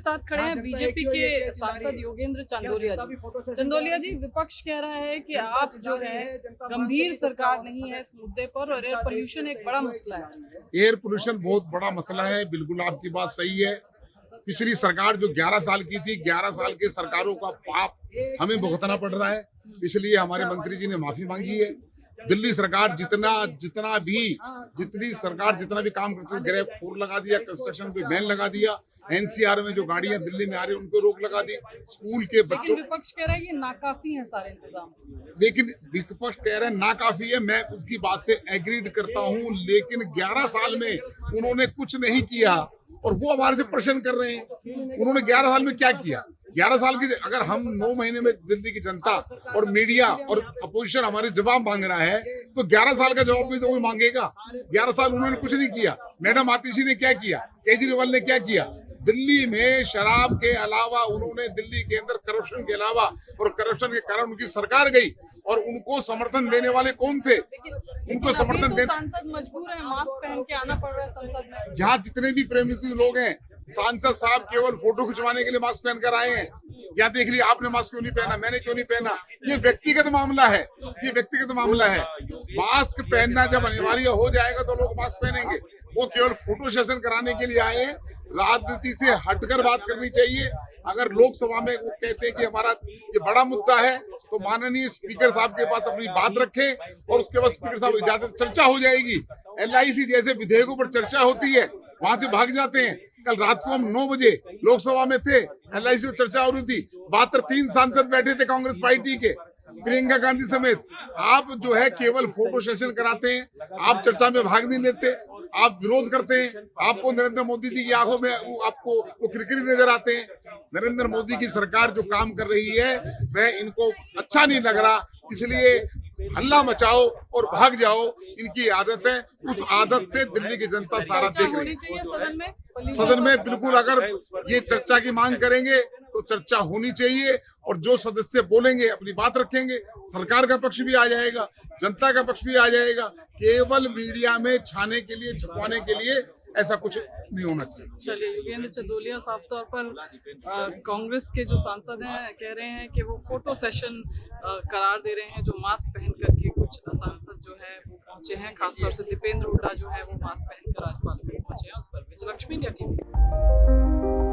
साथ खड़े हैं बीजेपी के सांसद योगेंद्र चंदोलिया जी। चंदोलिया जी, विपक्ष कह रहा है कि आप जो है गंभीर सरकार नहीं है इस मुद्दे पर, और एयर पोल्यूशन एक बड़ा मसला है। एयर पोल्यूशन बहुत बड़ा मसला है, बिल्कुल आपकी बात सही है। पिछली सरकार जो 11 साल की थी, 11 साल के सरकारों का पाप हमें भुगतना पड़ रहा है, इसलिए हमारे मंत्री जी ने माफी मांगी है। दिल्ली सरकार जितना भी काम कर सकती, ग्रेव 4 लगा दिया, कंस्ट्रक्शन पे बैन लगा दिया, एनसीआर में जो गाड़ियां दिल्ली में आ रही है उन पे रोक लगा दी, स्कूल के बच्चों। विपक्ष कह रहा है ये नाकाफी है सारे इंतजाम। लेकिन विपक्ष कह रहे हैं नाकाफी है, मैं उसकी बात से एग्री करता हूं, लेकिन 11 साल में उन्होंने कुछ नहीं किया और वो हमारे से प्रश्न कर रहे हैं उन्होंने 11 साल में क्या किया। 11 साल की अगर हम 9 महीने में दिल्ली की जनता और मीडिया और अपोजिशन हमारे जवाब मांग रहा है, तो 11 साल का जवाब भी तो कोई मांगेगा। 11 साल उन्होंने कुछ नहीं किया। मैडम आतिशी ने क्या किया, केजरीवाल ने क्या किया? दिल्ली में शराब के अलावा उन्होंने दिल्ली के अंदर करप्शन के अलावा, और करप्शन के कारण उनकी सरकार गई, और उनको समर्थन देने वाले कौन थे? उनको समर्थन देने सांसद मजबूर है, मास्क पहन के आना पड़ रहा है संसद में। यहाँ जितने भी प्रेमिसेस लोग हैं, सांसद साहब केवल फोटो खिंचवाने के लिए मास्क पहनकर आए हैं। या देख लिया आपने मास्क क्यों नहीं पहना, मैंने क्यों नहीं पहना, ये व्यक्तिगत मामला है, ये व्यक्तिगत मामला है। मास्क पहनना जब अनिवार्य हो जाएगा तो लोग मास्क पहनेंगे। वो केवल फोटो सेशन कराने के लिए आए हैं। राजनीति से हटकर बात करनी चाहिए। अगर लोकसभा में वो कहते हैं कि हमारा ये बड़ा मुद्दा है, तो माननीय स्पीकर साहब के पास अपनी बात रखें और उसके बाद स्पीकर साहब इजाजत चर्चा हो जाएगी। LIC जैसे विधेयकों पर चर्चा होती है, वहां से भाग जाते हैं। कल रात को हम 9 बजे लोकसभा में थे, LIC में चर्चा हो रही थी, 3 सांसद बैठे थे कांग्रेस पार्टी के, प्रियंका गांधी समेत। आप जो है केवल फोटो सेशन कराते हैं, आप चर्चा में भाग नहीं लेते, आप विरोध करते हैं। आपको नरेंद्र मोदी जी की आंखों में आपको वो किरकिरी नजर आते हैं। नरेंद्र मोदी की सरकार जो काम कर रही है वह इनको अच्छा नहीं लग रहा, इसलिए हल्ला मचाओ और भाग जाओ, इनकी आदत है। उस आदत से दिल्ली की जनता सारा देख रही है। सदन में बिल्कुल अगर ये चर्चा की मांग करेंगे तो चर्चा होनी चाहिए, और जो सदस्य बोलेंगे अपनी बात रखेंगे, सरकार का पक्ष भी आ जाएगा, जनता का पक्ष भी आ जाएगा। केवल मीडिया में छाने के लिए, छपवाने के लिए ऐसा कुछ नहीं होना चाहिए। चलिए, योगेंद्र चंदोलिया साफ तौर पर कांग्रेस के जो सांसद हैं कह रहे हैं कि वो फोटो सेशन करार दे रहे हैं। जो मास्क पहन करके कुछ सांसद जो है वो पहुंचे हैं, खासतौर से दीपेंद्र हुड्डा जो है वो मास्क पहनकर आज पार्लियामेंट पहुंचे हैं। उस पर विजयलक्ष्मी इंडिया TV।